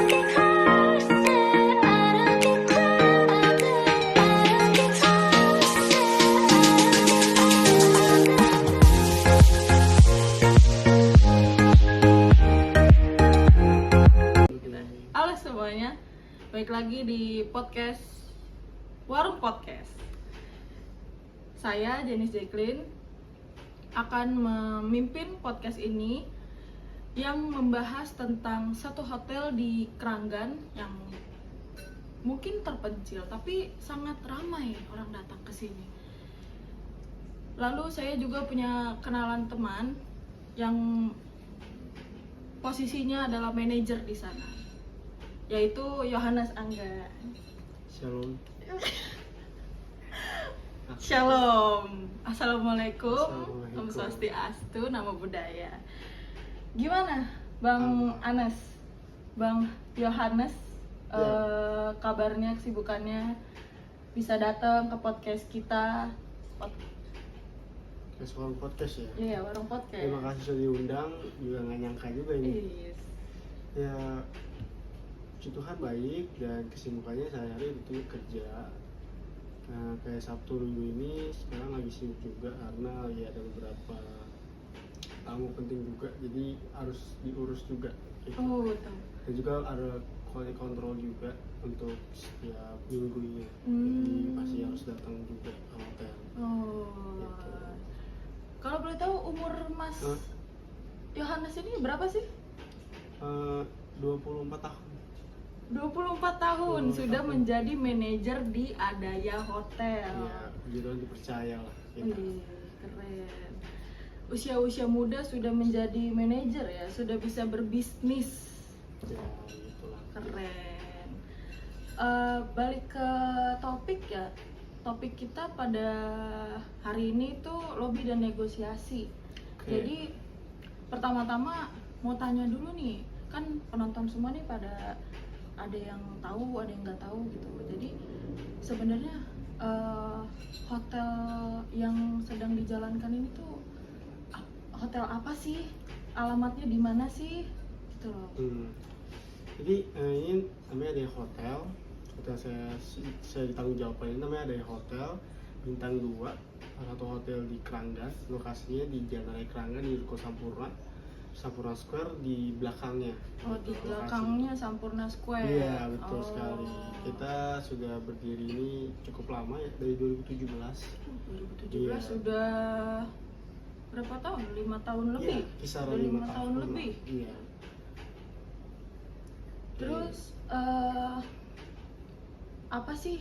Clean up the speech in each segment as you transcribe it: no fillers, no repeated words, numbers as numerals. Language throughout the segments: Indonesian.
Halo semuanya, balik lagi di podcast Warung Podcast. Saya Jenis Jacqueline akan memimpin podcast ini yang membahas tentang satu hotel di Kranggan yang mungkin terpencil tapi sangat ramai orang datang ke sini. Lalu saya juga punya kenalan teman yang posisinya adalah manajer di sana, yaitu Yohanes Angga. Shalom. Shalom. Assalamualaikum. Assalamualaikum. Om Swastiastu, Namo Buddhaya. Gimana Bang Anas? Bang Yohanes, kabarnya, kesibukannya, bisa datang ke podcast kita? Warung Podcast ya? Iya, Warung Podcast. Terima kasih sudah diundang, juga nggak nyangka juga ini. Yes. Ya, puji Tuhan baik dan kesibukannya sehari-hari itu kerja. Nah, kayak Sabtu Minggu ini sekarang lagi sibuk juga karena lagi ada beberapa tamu penting juga, jadi harus diurus juga. Gitu. Oh, betul. Dan juga ada quality control juga untuk setiap minggunya. Jadi pasti harus datang juga ke hotel. Oh. Gitu. Kalau boleh tahu umur Mas Yohanes ini berapa sih? 24 tahun. 24 tahun 24 sudah tahun. menjadi manajer di Adaya Hotel. Ya, puji Tuhan dipercaya lah kita. Wih, keren. Usia-usia muda sudah menjadi manajer ya, sudah bisa berbisnis. Ya, gitulah. Keren. Balik ke topik ya. Topik kita pada hari ini tuh lobby dan negosiasi. Oke. Jadi pertama-tama mau tanya dulu nih, kan penonton semua nih pada ada yang tahu, ada yang nggak tahu gitu. Jadi sebenarnya hotel yang sedang dijalankan ini tuh hotel apa sih? Alamatnya di mana sih? Gitu loh. Jadi ini namanya ada hotel saya ditanggung jawab ini, namanya ada hotel bintang 2, satu hotel di Kranggan, lokasinya di Jalan Raya Kranggan di Ruko Sampurna Square di belakangnya. Oh, di Lokasi. belakangnya Sampurna Square. Iya, betul Oh. sekali. Kita sudah berdiri ini cukup lama ya, dari 2017. 2017 Iya. sudah berapa tahun? 5 tahun lebih? Iya, kisaran Udah 5 tahun lebih. Iya. Terus apa sih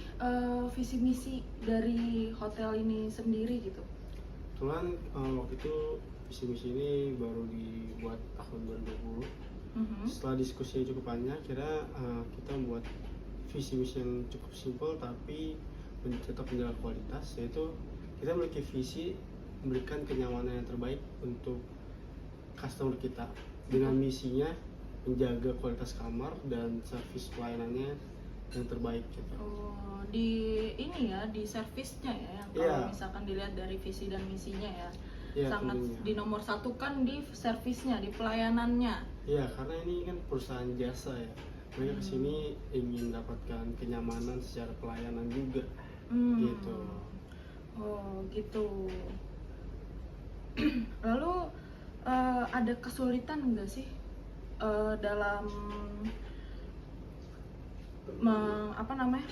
visi misi dari hotel ini sendiri gitu? Kebetulan waktu itu visi misi ini baru dibuat tahun 2020. Setelah diskusi yang cukup panjang, kira kita membuat visi misi yang cukup simpel tapi tetap menjaga kualitas, yaitu kita memiliki visi memberikan kenyamanan yang terbaik untuk customer kita dengan misinya menjaga kualitas kamar dan servis pelayanannya yang terbaik gitu. Oh, di ini ya, di servisnya ya, yang kalau Iya. misalkan dilihat dari visi dan misinya ya, Iya, sangat tentunya. dinomorsatukan di servisnya, di pelayanannya. Iya, karena ini kan perusahaan jasa ya. Mereka kesini ingin mendapatkan kenyamanan secara pelayanan juga. Gitu. Oh, gitu. Lalu ada kesulitan nggak sih dalam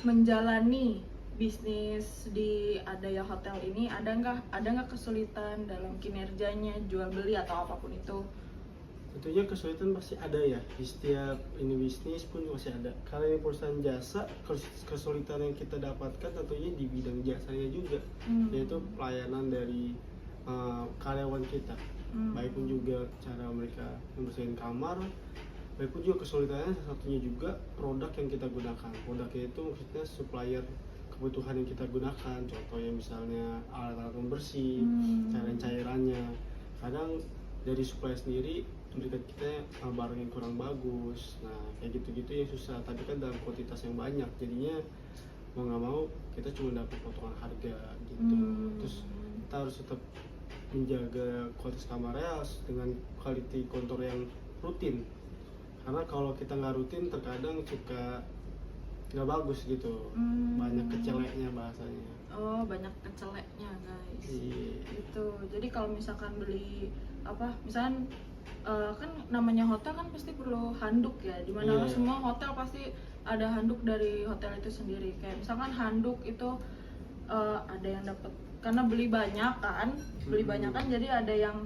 menjalani bisnis di Adaya Hotel ini? Ada nggak kesulitan dalam kinerjanya, jual beli atau apapun itu? Tentunya kesulitan pasti ada ya, di setiap ini bisnis pun masih ada. Karena ini perusahaan jasa, kesulitan yang kita dapatkan tentunya di bidang jasanya juga, yaitu pelayanan dari karyawan kita. Baik pun juga cara mereka membersihin kamar, baik pun juga kesulitannya salah satunya juga produk yang kita gunakan. Produknya itu maksudnya supplier kebutuhan yang kita gunakan, contohnya misalnya alat-alat pembersih, cairan-cairannya. Kadang dari supplier sendiri memberikan kita barang yang kurang bagus, nah kayak gitu-gitu yang susah, tapi kan dalam kuantitas yang banyak, jadinya mau nggak mau kita cuma dapat potongan harga gitu. Terus kita harus tetap menjaga kualitas kamarnya dengan quality control yang rutin, Karena kalau kita nggak rutin terkadang suka nggak bagus gitu, banyak keceleknya bahasanya. Oh, banyak keceleknya guys. Iya. Gitu. Jadi kalau misalkan beli apa, misalkan kan namanya hotel kan pasti perlu handuk ya. Dimana Iya. semua hotel pasti ada handuk dari hotel itu sendiri. Kayak misalkan handuk itu ada yang dapat karena beli banyak kan, jadi ada yang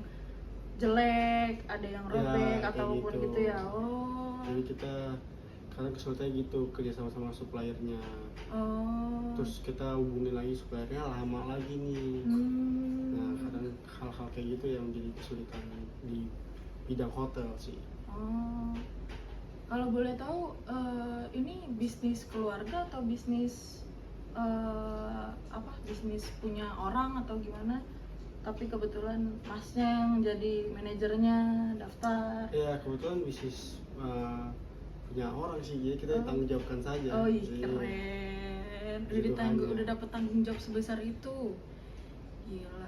jelek, ada yang robek Ya, kayak ataupun gitu ya. Oh. Jadi kita karena kesulitannya gitu kerja sama suppliernya. Oh. Terus kita hubungin lagi suppliernya lama lagi nih. Nah, kadang hal-hal kayak gitu yang jadi kesulitan di bidang hotel sih. Oh. Kalau boleh tahu ini bisnis keluarga atau bisnis bisnis punya orang atau gimana? Tapi kebetulan masnya yang jadi manajernya daftar. Ya, kebetulan bisnis punya orang sih, jadi kita tanggung jawabkan saja. Oh iya, keren. Gitu Udah dapet tanggung jawab sebesar itu. Gila.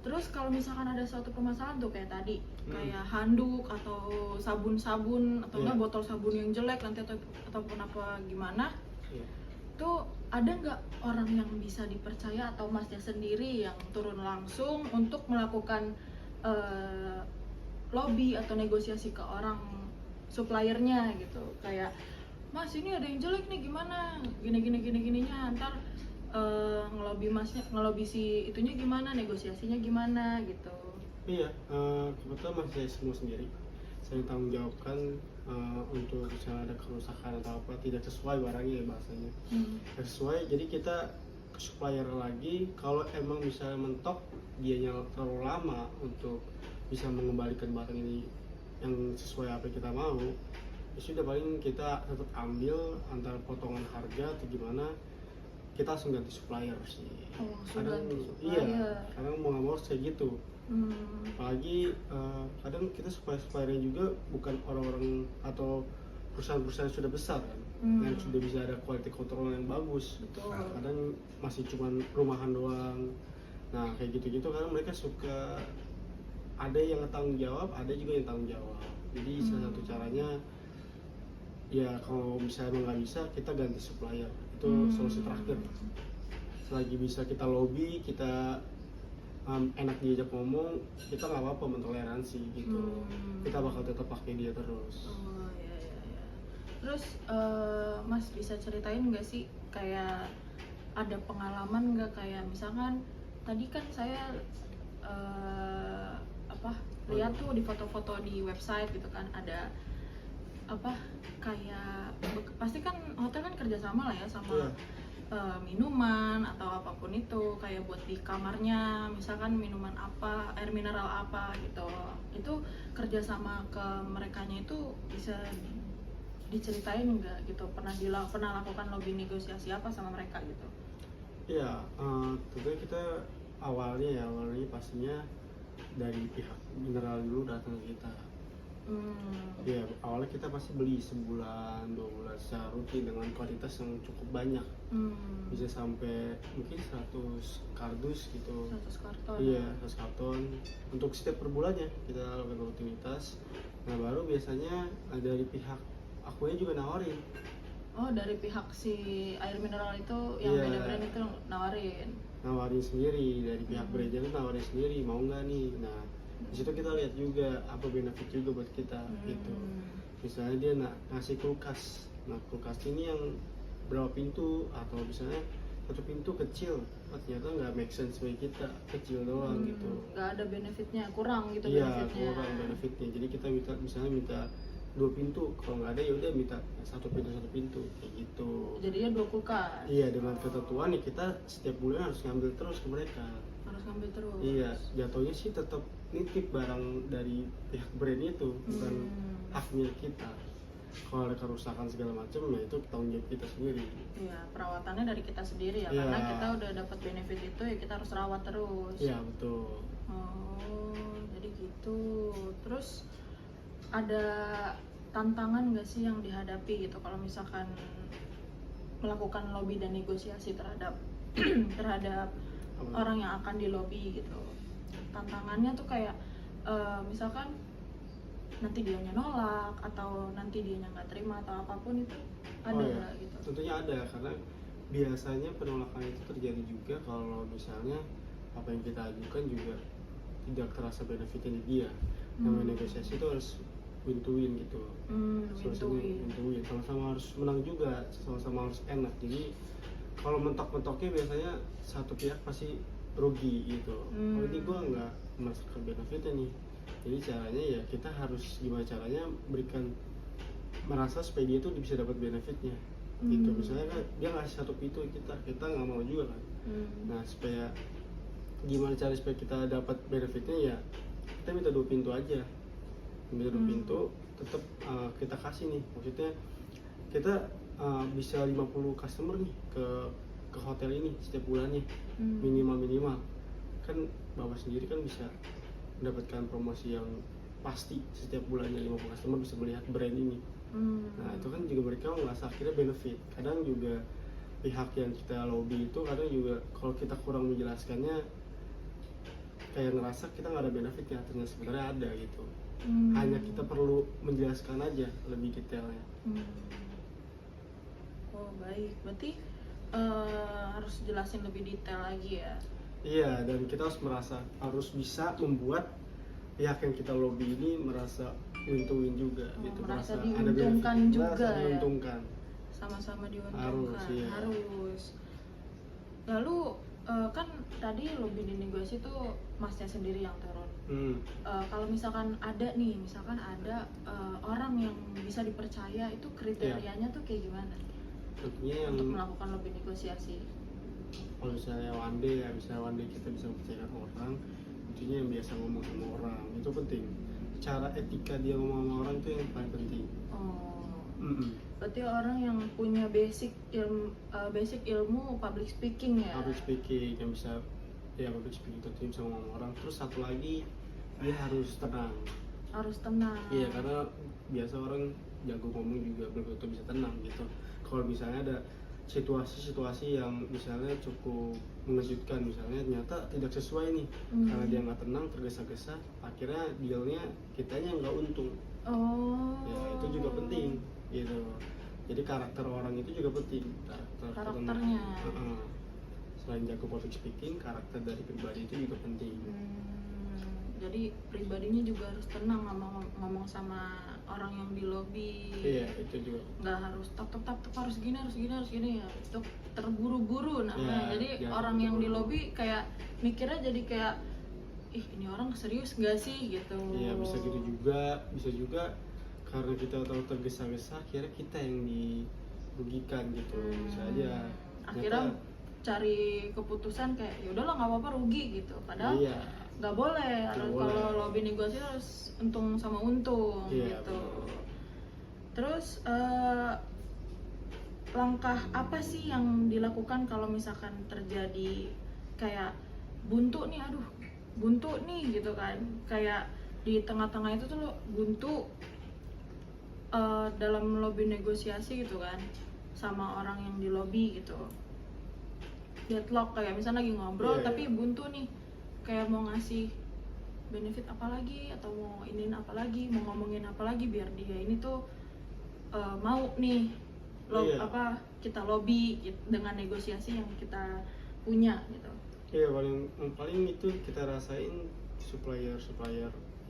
Terus kalau misalkan ada suatu permasalahan tuh kayak tadi, kayak handuk atau sabun-sabun atau enggak botol sabun yang jelek nanti ataupun apa gimana, tuh ada nggak orang yang bisa dipercaya atau masnya sendiri yang turun langsung untuk melakukan lobby atau negosiasi ke orang suppliernya gitu, kayak mas ini ada yang jelek nih gimana gininya, ntar ngelobi si itunya gimana, negosiasinya gimana gitu. Iya, kebetulan masih saya semua sendiri. Saya tanggung jawabkan untuk misalnya ada kerusakan atau apa tidak sesuai barangnya ya bahasanya. Tidak sesuai, jadi kita ke supplier lagi. Kalau emang misalnya mentok dianya terlalu lama untuk bisa mengembalikan barang ini yang sesuai apa yang kita mau, ya sudah paling kita tetap ambil antara potongan harga atau gimana, kita langsung ganti supplier sih. Kadang iya, kadang mau nggak mau kayak gitu. Apalagi kadang kita suppliernya juga bukan orang-orang atau perusahaan-perusahaan yang sudah besar kan, yang sudah bisa ada quality control yang bagus. Betul. Kadang masih cuman rumahan doang. Nah kayak gitu-gitu kadang mereka suka ada yang tanggung jawab, ada juga yang tanggung jawab. Jadi salah satu caranya ya kalau misalnya nggak bisa kita ganti supplier, itu solusi terakhir. Selagi bisa kita lobby, kita enak diajak ngomong, kita nggak apa-apa mentoleransi gitu. Kita bakal tetap pakai dia terus. Oh iya. Terus mas bisa ceritain nggak sih kayak ada pengalaman nggak, kayak misalkan tadi kan saya lihat tuh di foto-foto di website gitu kan, ada kayak pasti kan hotel kan kerjasama lah ya sama minuman atau apapun itu, kayak buat di kamarnya misalkan minuman apa, air mineral apa gitu, itu kerjasama ke merekanya itu bisa diceritain nggak gitu, pernah lakukan lobby negosiasi apa sama mereka gitu? Iya, tentunya kita awalnya pastinya dari pihak mineral dulu datang ke kita. Ya awalnya kita pasti beli sebulan 2 bulan secara rutin dengan kuantitas yang cukup banyak, bisa sampai mungkin 100 kardus gitu. 100 karton. Iya, 100 karton untuk setiap per bulannya kita lakukan rutinitas. Nah baru biasanya dari pihak akunya juga nawarin. Oh, dari pihak si air mineral itu yang beda brand itu nawarin sendiri, dari pihak brandnya itu nawarin sendiri, mau nggak nih. Nah di situ kita lihat juga apa benefit juga buat kita gitu. Misalnya dia ngasih kulkas, nah kulkas ini yang berapa pintu, atau misalnya satu pintu kecil, ternyata nggak make sense bagi kita, kecil doang gitu, nggak ada benefitnya, kurang gitu. Iya, kurang benefitnya. Jadi kita minta 2 pintu, kalau nggak ada ya udah minta satu pintu kayak gitu. Jadinya 2 kulkas. Iya, dengan ketentuan nih kita setiap bulan harus ngambil terus ke mereka. Iya, jatuhnya sih tetap nitip barang dari pihak brand itu, bukan hak milik kita. Kalau ada kerusakan segala macam, ya itu tanggung jawab kita sendiri. Iya, perawatannya dari kita sendiri ya, karena kita udah dapat benefit itu ya kita harus rawat terus. Iya, betul. Oh, jadi gitu. Terus ada tantangan nggak sih yang dihadapi gitu kalau misalkan melakukan lobby dan negosiasi terhadap orang yang akan di lobby gitu? Tantangannya tuh kayak misalkan nanti dianya nolak atau nanti dianya nggak terima atau apapun itu ada Oh ya, nggak gitu? tentunya ada, karena biasanya penolakan itu terjadi juga kalau misalnya apa yang kita ajukan juga tidak terasa benefitnya di dia. Namanya negosiasi itu harus win to win gitu. Sama-sama win to win, sama-sama harus menang juga, sama-sama harus enak. Jadi kalau mentok-mentoknya biasanya satu pihak pasti rugi gitu. Kalau ini gue nggak merasakan benefitnya nih. Jadi caranya ya kita harus gimana caranya berikan merasa supaya dia tuh bisa dapat benefitnya gitu. Misalnya kan dia ngasih satu pintu, kita nggak mau juga kan. Nah supaya gimana cara supaya kita dapat benefitnya ya kita minta 2 pintu aja, minta 2 pintu tetap kita kasih nih, maksudnya kita bisa 50 customer nih ke hotel ini setiap bulannya, minimal kan bapak sendiri kan bisa mendapatkan promosi yang pasti setiap bulannya 50 customer bisa melihat brand ini. Nah itu kan juga mereka merasa akhirnya benefit. Kadang juga pihak yang kita lobby itu kadang juga kalau kita kurang menjelaskannya kayak ngerasa kita nggak ada benefitnya, ternyata sebenarnya ada gitu. Hanya kita perlu menjelaskan aja lebih detailnya. Oh baik, berarti harus jelasin lebih detail lagi ya. Iya, dan kita harus bisa membuat pihak yang kita lobby ini merasa win to win juga gitu, merasa ada diuntungkan benefit, juga merasa ya. diuntungkan. Sama-sama diuntungkan, Iya. harus. Lalu kan tadi lobby di negosiasi tuh masnya sendiri yang turun. Kalau misalkan ada orang yang bisa dipercaya, itu kriterianya tuh kayak gimana Tentunya yang untuk melakukan lobby negosiasi? kalau misalnya one day kita bisa mempercayakan orang, intinya yang biasa ngomong sama orang itu penting. Cara etika dia ngomong sama orang itu yang paling penting. Berarti orang yang punya basic ilmu public speaking ya? Public speaking yang bisa, ya public speaking itu bisa ngomong sama orang. Terus satu lagi dia harus tenang. Iya, karena biasa orang jago ngomong juga belum tentu bisa tenang gitu. Kalau misalnya ada situasi yang misalnya cukup mengejutkan, misalnya ternyata tidak sesuai nih, karena dia nggak tenang, tergesa-gesa, akhirnya dealnya kitanya nggak untung. Ya itu juga penting gitu. Jadi karakter orang itu juga penting, karakternya. Selain jago public speaking, karakter dari pribadi itu juga penting. Jadi pribadinya juga harus tenang ngomong sama orang yang di lobby. Iya, itu juga. Nggak harus tak harus gini ya. Itu terburu-buru namanya. Jadi orang yang di lobby kayak mikirnya jadi kayak, ih ini orang serius nggak sih gitu. Iya, bisa juga karena kita tahu tergesa-gesa, akhirnya kita yang dirugikan gitu. Bisa aja. Akhirnya cari keputusan kayak ya udahlah nggak apa-apa rugi gitu. Padahal nggak boleh. Kalau lobby negosiasi harus untung sama untung gitu. Terus langkah apa sih yang dilakukan kalau misalkan terjadi kayak buntu nih gitu kan, kayak di tengah-tengah itu tuh buntu dalam lobby negosiasi gitu kan sama orang yang di lobby gitu, deadlock, kayak misalnya lagi ngobrol tapi buntu nih, kayak mau ngasih benefit apa lagi atau mau ngomongin apa lagi biar dia ini tuh mau nih kita lobby gitu, dengan negosiasi yang kita punya gitu. Iya, paling itu kita rasain supplier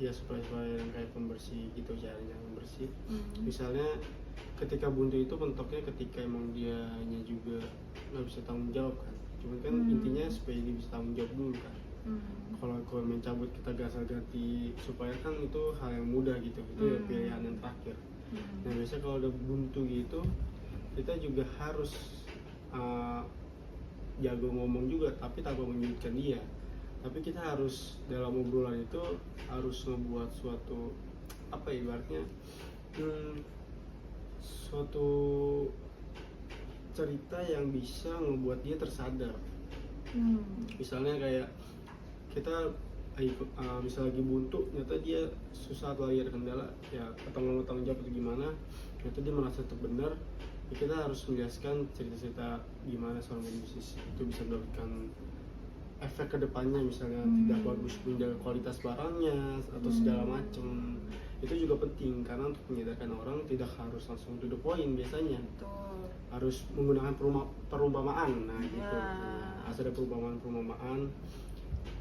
yang kayak pembersih gitu, jaringan pembersih. Misalnya ketika buntu itu mentoknya ketika emang dianya juga nggak bisa tanggung jawab kan. Cuman kan intinya supaya dia bisa tanggung jawab dulu kan. Kalau mencabut kita ganti supplier kan itu hal yang mudah gitu, itu ya pilihan yang terakhir. Nah biasanya kalau udah buntu gitu kita juga harus jago ngomong juga, tapi tanpa menyudutkan dia. Tapi kita harus dalam obrolan itu harus ngebuat suatu ibaratnya suatu cerita yang bisa ngebuat dia tersadar. Misalnya kayak kita misal lagi buntu, ternyata dia susah atau lagi ada kendala ya, atau nggak tanggung jawab atau gimana, ternyata dia merasa terbenar, ya kita harus menjelaskan cerita-cerita gimana seorang bisnis itu bisa memberikan efek ke depannya, misalnya tidak bagus menjaga kualitas barangnya atau segala macam. itu juga penting karena untuk menyadarkan orang tidak harus langsung to the point biasanya. Betul. Harus menggunakan perumpamaan. Nah gitu. Ya. Nah, ada perumpamaan.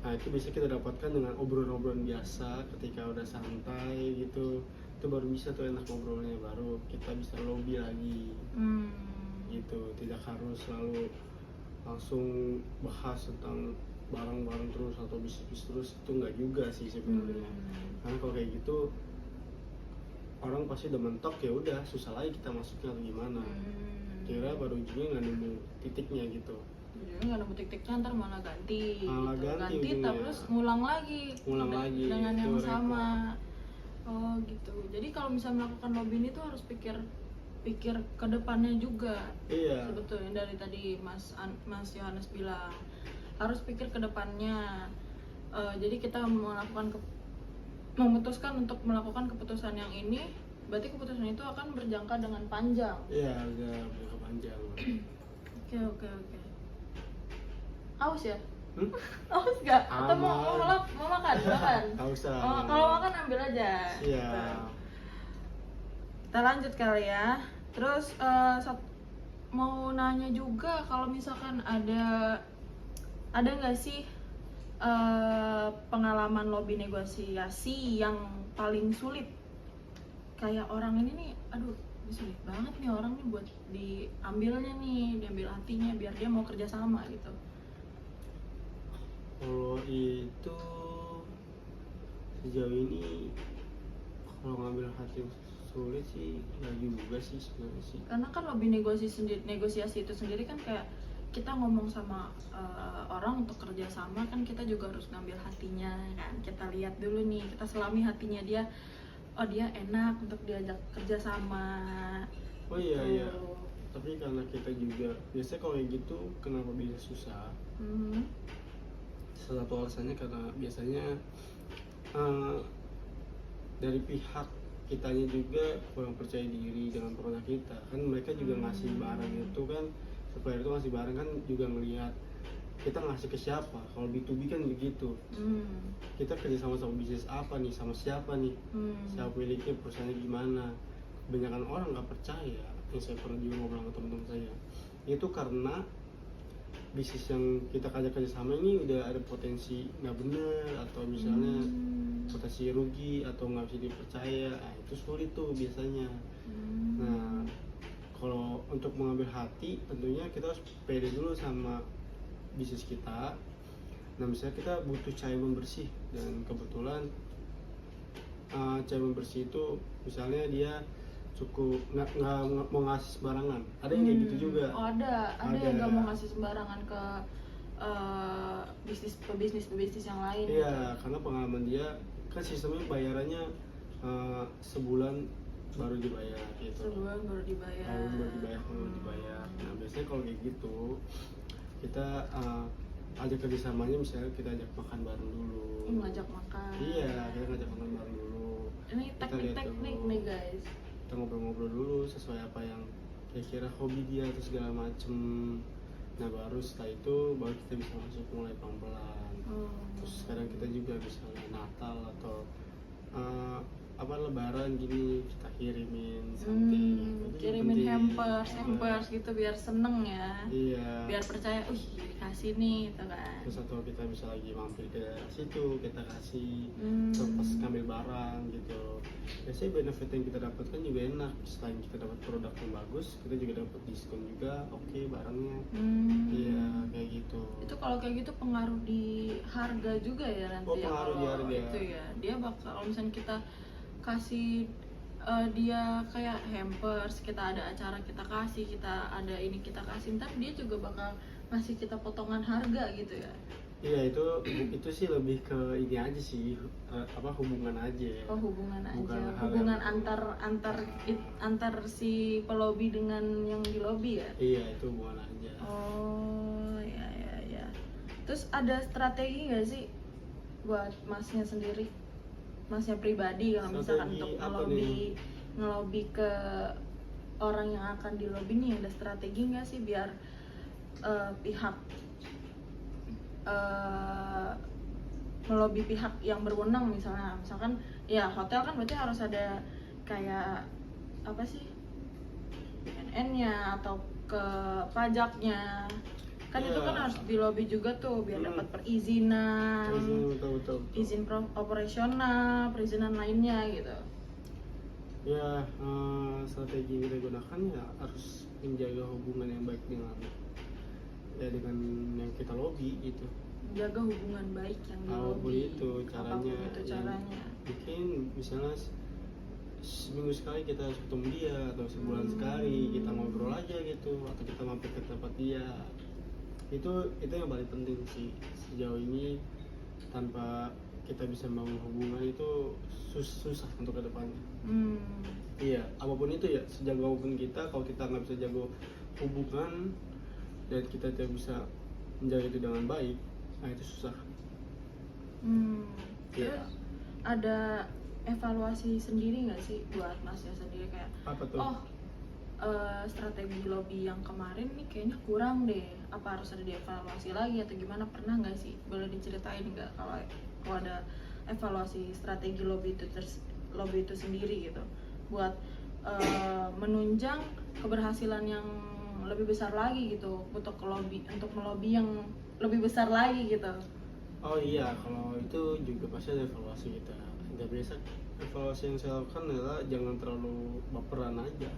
Nah itu bisa kita dapatkan dengan obrolan-obrolan biasa ketika udah santai gitu. Itu baru bisa tuh enak ngobrolnya, baru kita bisa lobby lagi. Gitu, tidak harus selalu langsung bahas tentang barang-barang terus atau bisnis terus, itu enggak juga sih sebenarnya. Karena kalau kayak gitu orang pasti udah mentok, ya udah susah lagi kita masuknya atau gimana. Kira pada ujungnya nggak nemu titiknya gitu. Jadi nggak nemu titiknya, ntar malah ganti ujungnya. terus ngulang lagi dengan yang repot. sama. Oh gitu. Jadi kalau misalnya melakukan lobby ini tuh harus pikir ke depannya juga. Iya. Sebetulnya dari tadi Mas Yohanes bilang harus pikir ke depannya. Jadi kita memutuskan untuk melakukan keputusan yang ini, berarti keputusan itu akan berjangka dengan panjang. Iya, agak panjang. Oke. Haus ya? Haus gak? Aman. Atau mau makan? Hausan. Kalau makan ambil aja. Iya. Kita lanjut kali ya. Terus mau nanya juga, kalau misalkan ada nggak sih pengalaman lobby negosiasi yang paling sulit? Kayak orang ini nih, aduh sulit banget nih orang nih buat diambil hatinya biar dia mau kerja sama gitu. Kalau itu sejauh ini kalau ngambil hati sulit sih nggak juga sih sebenarnya sih. Karena kan lobby negosiasi itu sendiri kan kayak kita ngomong sama orang untuk kerja sama, kan kita juga harus ngambil hatinya kan. Kita lihat dulu nih, kita selami hatinya dia, oh dia enak untuk diajak kerja sama. Oh iya. Tapi karena kita juga biasanya kalau kayak gitu kenapa bisa susah? Salah satu alasannya karena biasanya dari pihak kitanya juga kurang percaya diri dengan produk kita. Kan mereka juga ngasih barang itu kan, supplier itu ngasih barang kan juga ngelihat kita ngasih ke siapa. Kalau B2B kan begitu. Kita kerja sama bisnis apa nih, sama siapa nih, siapa miliknya, perusahaannya gimana. Kebanyakan orang nggak percaya. Yang saya pernah juga ngobrol sama teman-teman saya, itu karena bisnis yang kita kerja sama ini udah ada potensi nggak benar, atau misalnya potensi rugi atau nggak bisa dipercaya. Nah, itu sulit tuh biasanya. Nah, kalau untuk mengambil hati tentunya kita harus pede dulu sama bisnis kita. Nah, misalnya kita butuh cahaya membersih, dan kebetulan cahaya membersih itu misalnya dia cukup nggak mau ngasih sembarangan. Ada yang kayak gitu juga. Oh, ada yang nggak mau ngasih sembarangan ke bisnis yang lain. Iya, karena pengalaman dia kan sistemnya bayarannya sebulan baru dibayar gitu. Sebulan baru dibayar. Nah, biasanya kalau kayak gitu kita ajak kerjasamanya, misalnya kita ajak makan bareng dulu. Ngajak makan. Iya, kita ngajak makan bareng dulu. Ini teknik nih guys. Kita ngobrol-ngobrol dulu sesuai apa yang kira-kira hobi dia atau segala macem. Nah, baru setelah itu baru kita bisa masuk mulai pelan-pelan. Terus sekarang kita juga misalnya Natal atau Lebaran gini kita kirimin something. Kirimin hampers gitu biar seneng ya. Iya. Biar percaya, dikasih nih gitu kan. Terus atau kita bisa lagi mampir ke situ, kita kasih pas ngambil barang gitu. Biasanya benefit yang kita dapatkan juga enak. Selain kita dapat produk yang bagus, kita juga dapat diskon juga. Oke, barangnya. Iya, kayak gitu. Itu kalau kayak gitu pengaruh di harga juga ya nanti. Oh, pengaruh di harga. Itu ya. Dia bakal, kalau misalnya kita kasih dia kayak hampers, kita ada acara kita kasih, kita ada ini kita kasih, ntar dia juga bakal ngasih kita potongan harga gitu ya. Iya, itu sih lebih ke ini aja sih, hubungan aja ya. Oh, hubungan Bukan aja. Hubungan antar si pelobi dengan yang di lobby ya. Iya, itu hubungan aja. Oh, ya. Terus ada strategi nggak sih buat masnya sendiri? Masnya pribadi kalau misalkan untuk ngelobi ke orang yang akan di lobby nih, ada strategi nggak sih biar pihak melobi pihak yang berwenang, misalkan ya hotel kan berarti harus ada kayak apa sih, NN-nya atau ke pajaknya kan, itu kan harus di lobby juga tuh biar dapat perizinan, betul. izin operasional, perizinan lainnya gitu. Ya, strategi yang kita gunakan ya harus menjaga hubungan yang baik dengan yang kita lobby gitu. Menjaga hubungan baik yang di lobby. Itu caranya. Apapun itu caranya. Mungkin misalnya seminggu sekali kita harus ketemu dia, atau sebulan sekali kita ngobrol aja gitu, atau kita mampir ke tempat dia. Itu yang paling penting sih sejauh ini. Tanpa kita bisa membangun hubungan itu susah untuk kedepannya. Iya, apapun itu ya, sejago apapun kita, kalau kita nggak bisa jago hubungan dan kita tidak bisa menjaga itu dengan baik, nah itu susah. Terus ada evaluasi sendiri nggak sih buat Masnya sendiri, kayak Apa tuh? Strategi lobby yang kemarin nih kayaknya kurang deh, apa harus ada dievaluasi lagi atau gimana, pernah nggak sih? Boleh diceritain nggak kalau ada evaluasi strategi lobby itu sendiri gitu, buat menunjang keberhasilan yang lebih besar lagi gitu, untuk melobi yang lebih besar lagi gitu. Oh iya, kalau itu juga pasti ada evaluasi kita. Dan biasa evaluasi yang saya lakukan adalah jangan terlalu baperan aja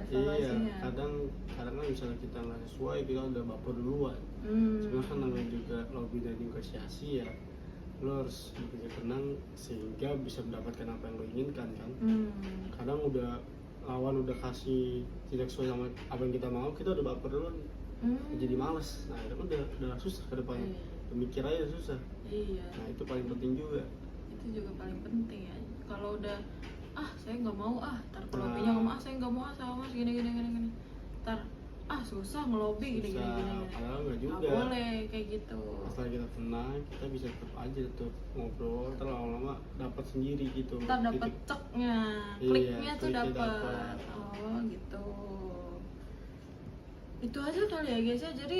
evaluasinya. Iya, kadang kan misalnya kita nggak sesuai, kita udah baper duluan. Sebenarnya kan namanya juga lobby dan negosiasi ya, lo harus berpikir tenang sehingga bisa mendapatkan apa yang lo inginkan kan. Kadang lawan udah kasih tidak sesuai sama apa yang kita mau, kita udah baper duluan, jadi males. Nah itu udah susah ke depannya. Mikir aja susah. Iya. Nah itu paling penting juga. Itu juga paling penting ya. Kalau udah saya nggak mau tar lobbynya ngomong saya nggak mau sama mas gini. Tar susah ngelobi gini. Padahal nggak juga. Nggak boleh kayak gitu. Setelah kita tenang, kita bisa tetap aja tuh ngobrol, terus lama-lama dapat sendiri gitu. Ntar dapat ceknya, kliknya tuh dapat. Oh gitu. Itu aja kali ya guys ya. Jadi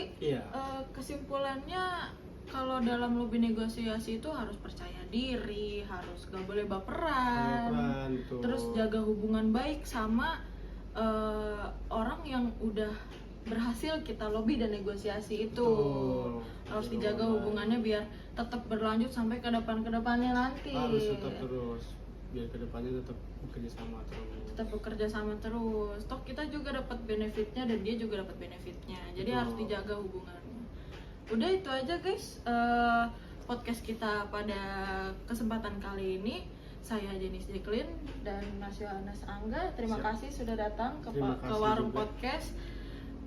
kesimpulannya kalau dalam lobby negosiasi itu harus percaya diri, harus gak boleh baperan, terus jaga hubungan baik sama orang yang udah berhasil kita lobby dan negosiasi itu. Harus dijaga hubungannya biar tetap berlanjut sampai ke depannya nanti. Harus tetap terus, biar kedepannya tetap bekerja sama terus. Toh kita juga dapat benefitnya dan dia juga dapat benefitnya. Jadi harus dijaga hubungannya. Udah itu aja guys, podcast kita pada kesempatan kali ini. Saya Jenis Jacqueline dan Mas Yohanes Angga. Terima kasih sudah datang ke Warung juga. Podcast.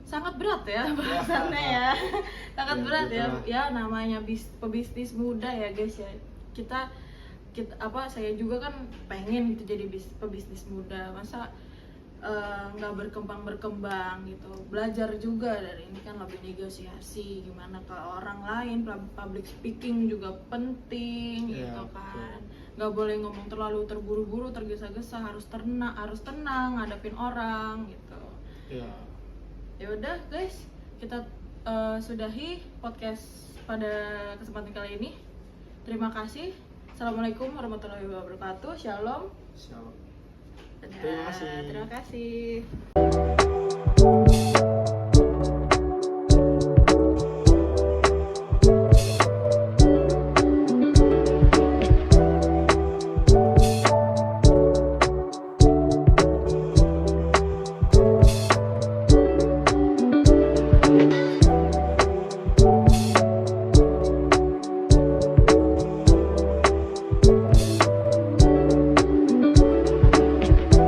Sangat berat ya bahasannya ya. Sangat berat ya. Ya namanya pebisnis muda ya guys ya. Kita saya juga kan pengen gitu jadi pebisnis muda. Masa nggak berkembang gitu, belajar juga dari ini kan, lebih negosiasi gimana ke orang lain, public speaking juga penting gitu kan. Nggak boleh ngomong terlalu terburu-buru, tergesa-gesa, harus tenang ngadepin orang gitu. Ya udah guys, kita sudahi podcast pada kesempatan kali ini. Terima kasih. Assalamualaikum warahmatullahi wabarakatuh. Shalom. Terima kasih. Terima kasih.